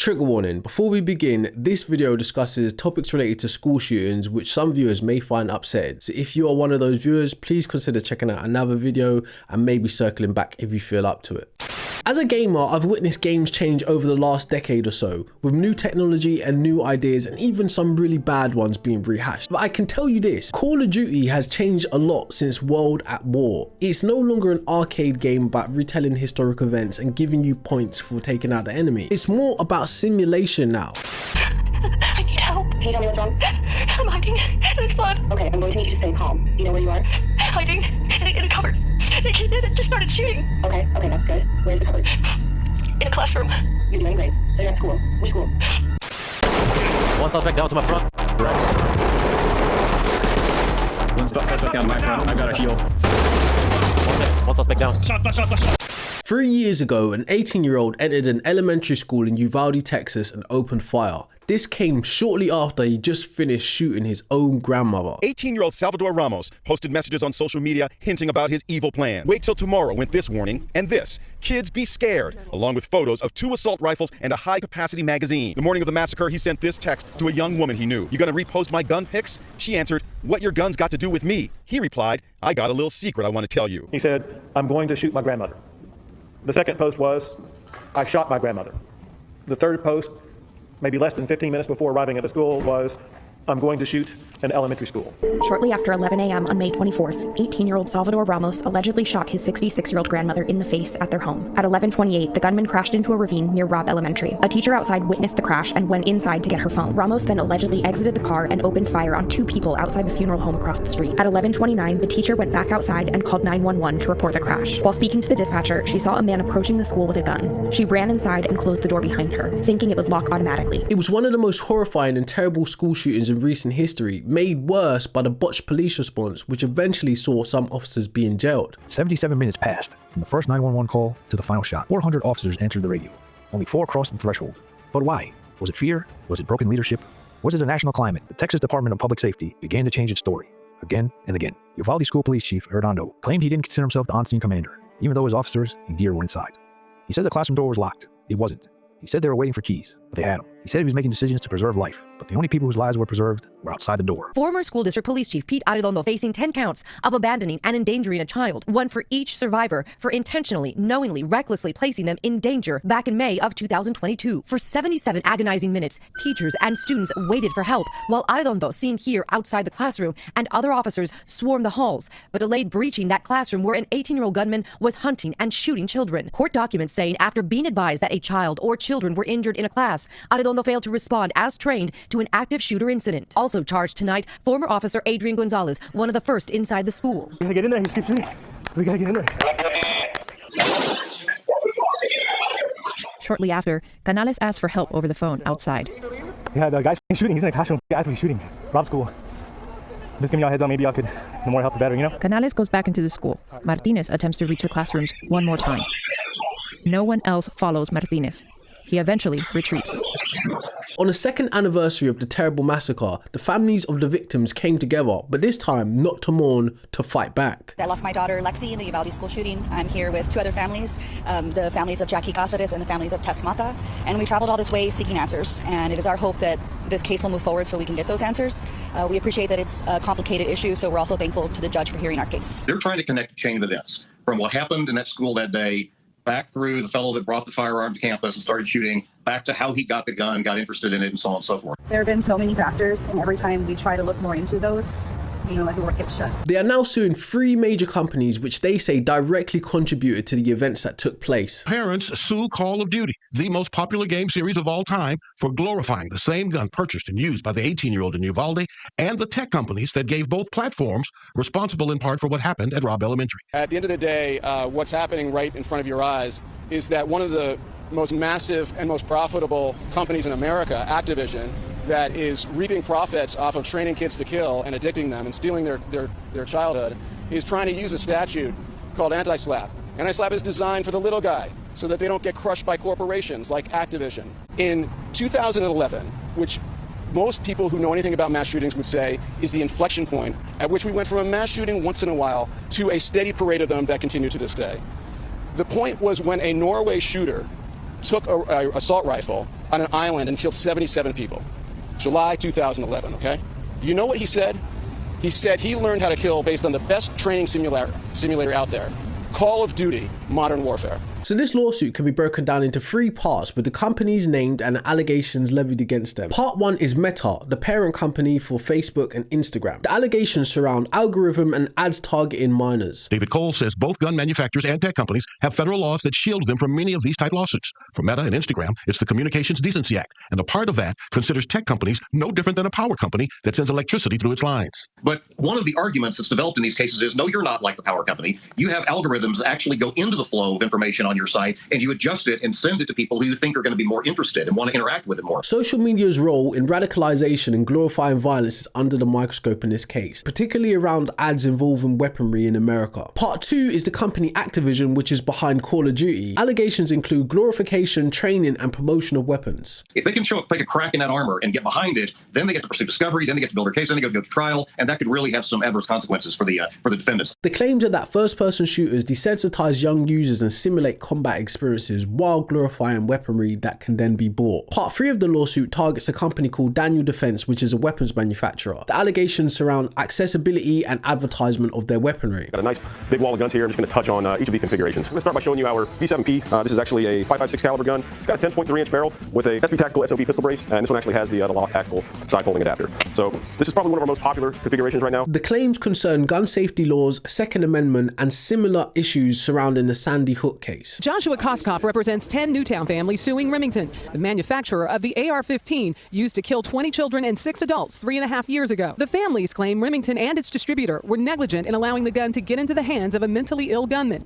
Trigger warning, before we begin, this video discusses topics related to school shootings which some viewers may find upsetting. So if you are one of those viewers, please consider checking out another video and maybe circling back if you feel up to it. As a gamer, I've witnessed games change over the last decade or so, with new technology and new ideas and even some really bad ones being rehashed. But I can tell you this, Call of Duty has changed a lot since World at War. It's no longer an arcade game about retelling historic events and giving you points for taking out the enemy. It's more about simulation now. I need help. Can you tell me what's wrong? I'm hiding in a flood. Okay, I'm going to need you to stay calm. You know where you are? Hiding in a cupboard. They came in and just started shooting. Okay, that's good. Where's the cupboard? In a classroom. You're doing great. They're at school. Which school? One suspect down to my front. Right. One suspect down my front. I got a heal. One suspect down. Shot. 3 years ago, an 18-year-old entered an elementary school in Uvalde, Texas and opened fire. This came shortly after he just finished shooting his own grandmother. 18-year-old Salvador Ramos posted messages on social media hinting about his evil plan. Wait till tomorrow with this warning and this. Kids be scared, along with photos of 2 assault rifles and a high-capacity magazine. The morning of the massacre, he sent this text to a young woman he knew. You gonna repost my gun pics? She answered, what your guns got to do with me? He replied, I got a little secret I want to tell you. He said, I'm going to shoot my grandmother. The second post was, I shot my grandmother. The third post, maybe less than 15 minutes before arriving at the school, was, I'm going to shoot an elementary school. Shortly after 11 a.m. on May 24th, 18-year-old Salvador Ramos allegedly shot his 66-year-old grandmother in the face at their home. At 11:28, the gunman crashed into a ravine near Robb Elementary. A teacher outside witnessed the crash and went inside to get her phone. Ramos then allegedly exited the car and opened fire on 2 people outside the funeral home across the street. At 11:29, the teacher went back outside and called 911 to report the crash. While speaking to the dispatcher, she saw a man approaching the school with a gun. She ran inside and closed the door behind her, thinking it would lock automatically. It was one of the most horrifying and terrible school shootings in recent history, made worse by the botched police response, which eventually saw some officers being jailed. 77 minutes passed from the first 911 call to the final shot. 400 officers entered the radio. Only 4 crossed the threshold. But why? Was it fear? Was it broken leadership? Was it a national climate? The Texas Department of Public Safety began to change its story again and again. Uvalde School Police Chief Hernando claimed he didn't consider himself the on-scene commander, even though his officers and gear were inside. He said the classroom door was locked. It wasn't. He said they were waiting for keys, but they had them. He said he was making decisions to preserve life, but the only people whose lives were preserved were outside the door. Former School District Police Chief Pete Arredondo facing 10 counts of abandoning and endangering a child, one for each survivor for intentionally, knowingly, recklessly placing them in danger back in May of 2022. For 77 agonizing minutes, teachers and students waited for help, while Arredondo, seen here outside the classroom, and other officers swarmed the halls, but delayed breaching that classroom where an 18-year-old gunman was hunting and shooting children. Court documents saying after being advised that a child or children were injured in a class, Arredondo failed to respond as trained to an active shooter incident. Also charged tonight, former officer Adrian Gonzalez, one of the first inside the school. We gotta get in there, he's keep shooting. We gotta get in there. Shortly after, Canales asked for help over the phone outside. Yeah, the guy's shooting, he's in a classroom. Guys, he's shooting. Rob school. Just give me y'all heads on, maybe y'all could, the more help the better, you know? Canales goes back into the school. Martinez attempts to reach the classrooms one more time. No one else follows Martinez. He eventually retreats. On the second anniversary of the terrible massacre, the families of the victims came together, but this time not to mourn, to fight back. I lost my daughter Lexi in the Uvalde school shooting. I'm here with 2 other families, the families of Jackie Cáceres and the families of Tess Mata, and we traveled all this way seeking answers, and it is our hope that this case will move forward so we can get those answers. We appreciate that it's a complicated issue, so we're also thankful to the judge for hearing our case. They're trying to connect a chain of events from what happened in that school that day, back through the fellow that brought the firearm to campus and started shooting, back to how he got the gun, got interested in it, and so on and so forth. There have been so many factors, and every time we try to look more into those, the door gets shut. They are now suing 3 major companies which they say directly contributed to the events that took place. Parents sue Call of Duty, the most popular game series of all time, for glorifying the same gun purchased and used by the 18-year-old in Uvalde, and the tech companies that gave both platforms responsible in part for what happened at Robb Elementary. At the end of the day, what's happening right in front of your eyes is that one of the most massive and most profitable companies in America, Activision, that is reaping profits off of training kids to kill and addicting them and stealing their childhood, is trying to use a statute called anti-SLAPP. Anti-SLAPP is designed for the little guy so that they don't get crushed by corporations like Activision. In 2011, which most people who know anything about mass shootings would say is the inflection point at which we went from a mass shooting once in a while to a steady parade of them that continue to this day. The point was when a Norway shooter took an assault rifle on an island and killed 77 people. July 2011, okay? You know what he said? He said he learned how to kill based on the best training simulator out there. Call of Duty: Modern Warfare. So this lawsuit can be broken down into 3 parts with the companies named and allegations levied against them. Part 1 is Meta, the parent company for Facebook and Instagram. The allegations surround algorithm and ads targeting minors. David Cole says both gun manufacturers and tech companies have federal laws that shield them from many of these type lawsuits. For Meta and Instagram, it's the Communications Decency Act, and a part of that considers tech companies no different than a power company that sends electricity through its lines. But one of the arguments that's developed in these cases is, no, you're not like the power company. You have algorithms that actually go into the flow of information on your site, and you adjust it and send it to people who you think are going to be more interested and want to interact with it more. Social media's role in radicalization and glorifying violence is under the microscope in this case, particularly around ads involving weaponry in America. Part 2 is the company Activision, which is behind Call of Duty. Allegations include glorification, training, and promotion of weapons. If they can show up, take a crack in that armor and get behind it, then they get to pursue discovery, then they get to build their case, then they go to trial, and that could really have some adverse consequences for the defendants. The claims are that first-person shooters desensitize young users and simulate combat experiences while glorifying weaponry that can then be bought. Part 3 of the lawsuit targets a company called Daniel Defense, which is a weapons manufacturer. The allegations surround accessibility and advertisement of their weaponry. Got a nice big wall of guns here. I'm just going to touch on each of these configurations. I'm going to start by showing you our P7P. This is actually a .556 caliber gun. It's got a 10.3 inch barrel with a SP Tactical SOP pistol brace, and this one actually has the lock tactical side folding adapter. So this is probably one of our most popular configurations right now. The claims concern gun safety laws, Second Amendment, and similar issues surrounding the Sandy Hook case. Joshua Koskoff represents 10 Newtown families suing Remington, the manufacturer of the AR-15 used to kill 20 children and 6 adults 3.5 years ago. The families claim Remington and its distributor were negligent in allowing the gun to get into the hands of a mentally ill gunman.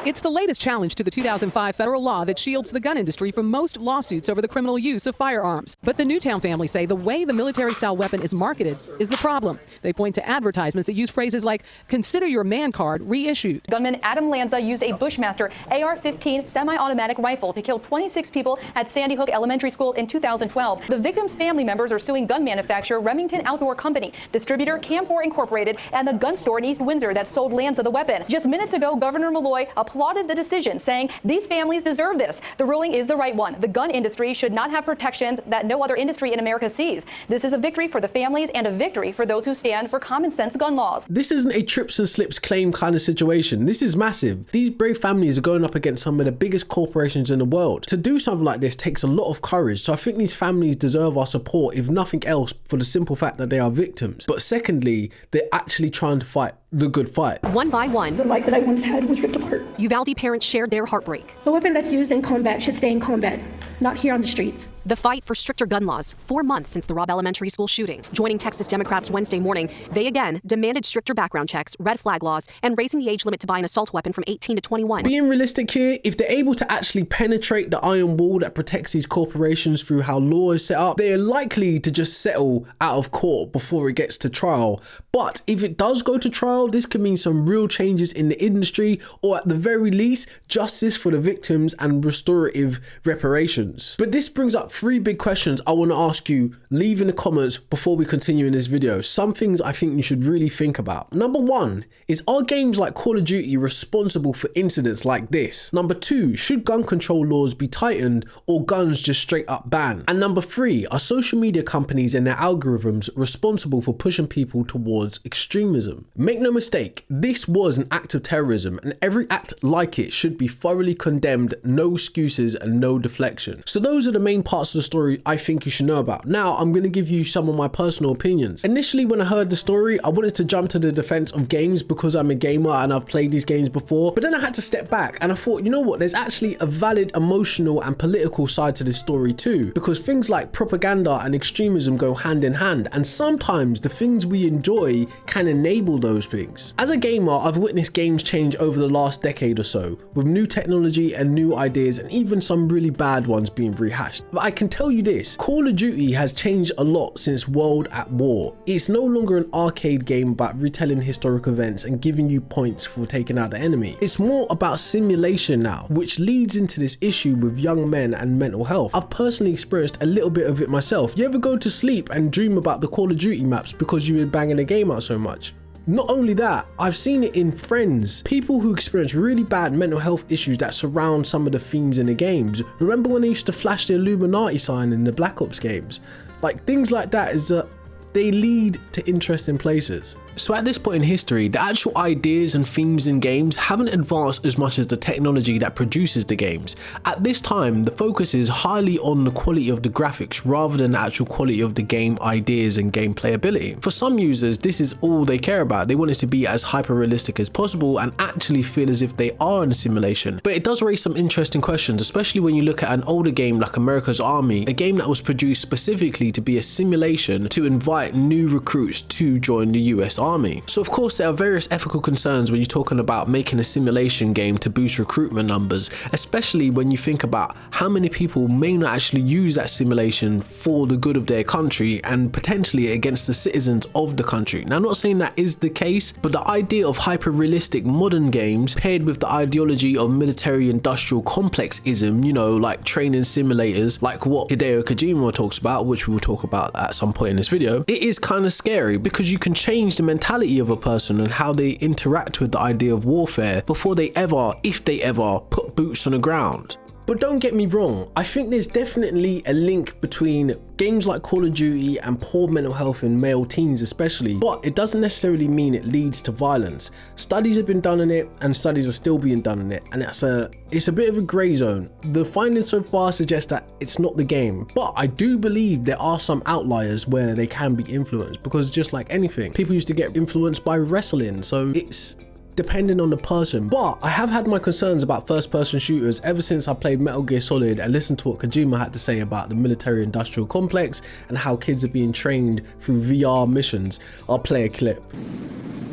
It's the latest challenge to the 2005 federal law that shields the gun industry from most lawsuits over the criminal use of firearms. But the Newtown family say the way the military-style weapon is marketed is the problem. They point to advertisements that use phrases like, "Consider your man card reissued." Gunman Adam Lanza used a Bushmaster AR-15 semi-automatic rifle to kill 26 people at Sandy Hook Elementary School in 2012. The victims' family members are suing gun manufacturer Remington Outdoor Company, distributor Camfor Incorporated, and the gun store in East Windsor that sold Lanza the weapon. Just minutes ago, Governor Malloy applauded the decision, saying these families deserve this. The ruling is the right one. The gun industry should not have protections that no other industry in America sees. This is a victory for the families and a victory for those who stand for common sense gun laws. This isn't a trips and slips claim kind of situation. This is massive. These brave families are going up against some of the biggest corporations in the world. To do something like this takes a lot of courage, so I think these families deserve our support, if nothing else, for the simple fact that they are victims. But secondly, they're actually trying to fight the good fight. One by one, The life that I once had was ripped apart. Uvalde parents shared their heartbreak. The weapon that's used in combat should stay in combat, not here on the streets. The fight for stricter gun laws, 4 months since the Robb Elementary School shooting. Joining Texas Democrats Wednesday morning, they again demanded stricter background checks, red flag laws, and raising the age limit to buy an assault weapon from 18 to 21. Being realistic here, if they're able to actually penetrate the iron wall that protects these corporations through how law is set up, they are likely to just settle out of court before it gets to trial. But if it does go to trial, this could mean some real changes in the industry, or at the very least, justice for the victims and restorative reparations. But this brings up 3 big questions I want to ask you. Leave in the comments before we continue in this video. Some things I think you should really think about. Number 1 is, are games like Call of Duty responsible for incidents like this? Number 2, should gun control laws be tightened or guns just straight up banned? And number 3, are social media companies and their algorithms responsible for pushing people towards extremism? Make no mistake, this was an act of terrorism, and every act like it should be thoroughly condemned, no excuses and no deflection. So those are the main parts of the story I think you should know about. Now I'm going to give you some of my personal opinions. Initially, when I heard the story, I wanted to jump to the defense of games because I'm a gamer and I've played these games before, but then I had to step back and I thought, you know what, there's actually a valid emotional and political side to this story too, because things like propaganda and extremism go hand in hand, and sometimes the things we enjoy can enable those things. As a gamer, I've witnessed games change over the last decade or so, with new technology and new ideas, and even some really bad ones being rehashed. But I can tell you this, Call of Duty has changed a lot since World at War. It's no longer an arcade game about retelling historic events and giving you points for taking out the enemy. It's more about simulation now, which leads into this issue with young men and mental health. I've personally experienced a little bit of it myself. You ever go to sleep and dream about the Call of Duty maps because you've been banging the game out so much? Not only that, I've seen it in friends, people who experience really bad mental health issues that surround some of the themes in the games. Remember when they used to flash the Illuminati sign in the Black Ops games? Like, things like that is that they lead to interesting places. So at this point in history, the actual ideas and themes in games haven't advanced as much as the technology that produces the games. At this time, the focus is highly on the quality of the graphics rather than the actual quality of the game ideas and game playability. For some users, this is all they care about. They want it to be as hyper-realistic as possible and actually feel as if they are in a simulation. But it does raise some interesting questions, especially when you look at an older game like America's Army, a game that was produced specifically to be a simulation to invite new recruits to join the US Army. So of course there are various ethical concerns when you're talking about making a simulation game to boost recruitment numbers, especially when you think about how many people may not actually use that simulation for the good of their country and potentially against the citizens of the country. Now I'm not saying that is the case, but the idea of hyper-realistic modern games paired with the ideology of military-industrial complexism, you know, like training simulators like what Hideo Kojima talks about, which we will talk about at some point in this video, it is kind of scary because you can change the mentality of a person and how they interact with the idea of warfare before they ever, if they ever, put boots on the ground. But don't get me wrong, I think there's definitely a link between games like Call of Duty and poor mental health in male teens especially, but it doesn't necessarily mean it leads to violence. Studies have been done on it and studies are still being done on it, and it's a bit of a grey zone. The findings so far suggest that it's not the game, but I do believe there are some outliers where they can be influenced, because just like anything, people used to get influenced by wrestling, so it's depending on the person. But I have had my concerns about first-person shooters ever since I played Metal Gear Solid and listened to what Kojima had to say about the military-industrial complex and how kids are being trained through VR missions. I'll play a clip.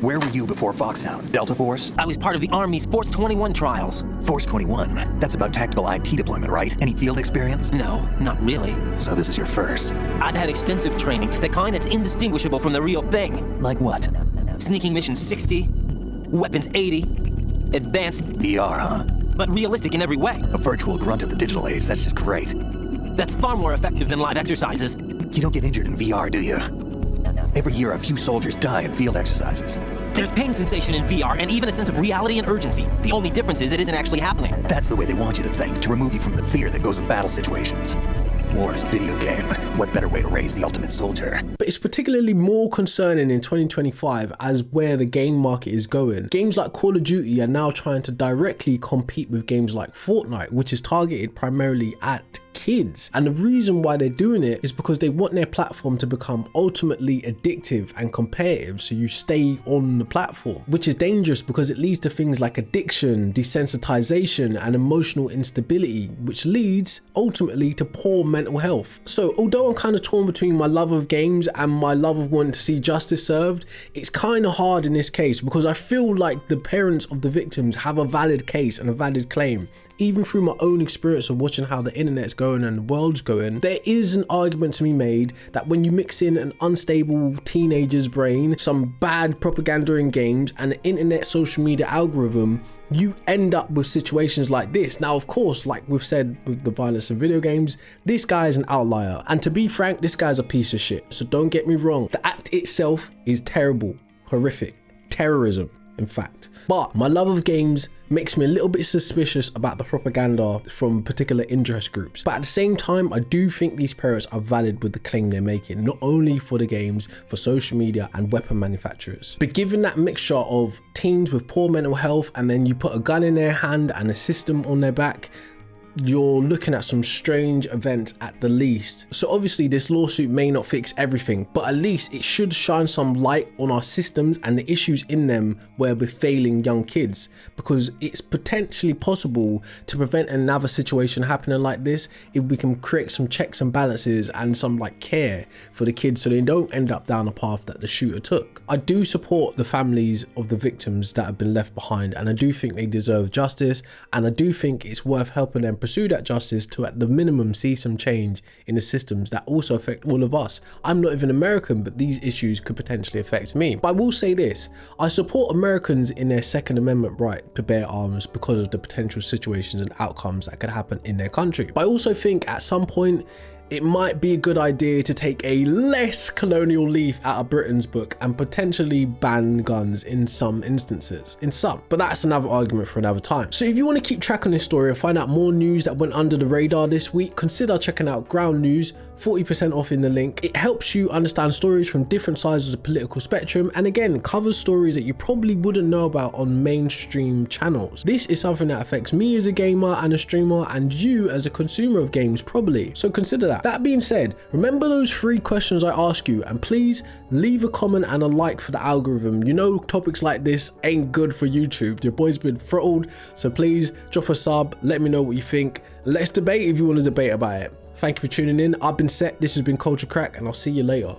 Where were you before Foxhound? Delta Force? I was part of the Army's Force 21 trials. Force 21? That's about tactical IT deployment, right? Any field experience? No, not really. So this is your first? I've had extensive training, the kind that's indistinguishable from the real thing. Like what? Sneaking mission 60, weapons 80, advanced VR, huh? But realistic in every way. A virtual grunt of the digital age, that's just great. That's far more effective than live exercises. You don't get injured in VR, do you? Every year, a few soldiers die in field exercises. There's pain sensation in VR and even a sense of reality and urgency. The only difference is it isn't actually happening. That's the way they want you to think, to remove you from the fear that goes with battle situations. War is a video game. What better way to raise the ultimate soldier? But it's particularly more concerning in 2025 as where the game market is going. Games like Call of Duty are now trying to directly compete with games like Fortnite, which is targeted primarily at kids. And the reason why they're doing it is because they want their platform to become ultimately addictive and competitive, so you stay on the platform, which is dangerous because it leads to things like addiction, desensitization, and emotional instability, which leads ultimately to poor mental health. So although I'm kind of torn between my love of games and my love of wanting to see justice served, it's kind of hard in this case because I feel like the parents of the victims have a valid case and a valid claim. Even through my own experience of watching how the internet's going and the world's going, there is an argument to be made that when you mix in an unstable teenager's brain, some bad propaganda in games, and the internet social media algorithm, you end up with situations like this. Now, of course, like we've said with the violence in video games, this guy is an outlier. And to be frank, this guy's a piece of shit. So don't get me wrong. The act itself is terrible, horrific, terrorism, in fact. But my love of games makes me a little bit suspicious about the propaganda from particular interest groups. But at the same time, I do think these parents are valid with the claim they're making, not only for the games, for social media and weapon manufacturers. But given that mixture of teens with poor mental health and then you put a gun in their hand and a system on their back, you're looking at some strange events at the least. So obviously this lawsuit may not fix everything, but at least it should shine some light on our systems and the issues in them where we're failing young kids, because it's potentially possible to prevent another situation happening like this if we can create some checks and balances and some like care for the kids so they don't end up down a path that the shooter took. I do support the families of the victims that have been left behind, and I do think they deserve justice, and I do think it's worth helping them pursue that justice to at the minimum see some change in the systems that also affect all of us. I'm not even American, but these issues could potentially affect me. But I will say this, I support Americans in their Second Amendment right to bear arms because of the potential situations and outcomes that could happen in their country. But I also think at some point it might be a good idea to take a less colonial leaf out of Britain's book and potentially ban guns in some instances. But that's another argument for another time. So if you want to keep track on this story and find out more news that went under the radar this week, consider checking out Ground News, 40% off in the link. It helps you understand stories from different sides of the political spectrum, and again, covers stories that you probably wouldn't know about on mainstream channels. This is something that affects me as a gamer and a streamer, and you as a consumer of games probably, so consider that. That being said, remember those 3 questions I ask you, and please leave a comment and a like for the algorithm. You know topics like this ain't good for YouTube. Your boy's been throttled, so please drop a sub, let me know what you think. Let's debate if you want to debate about it. Thank you for tuning in. I've been Set, this has been Culture Crack, and I'll see you later.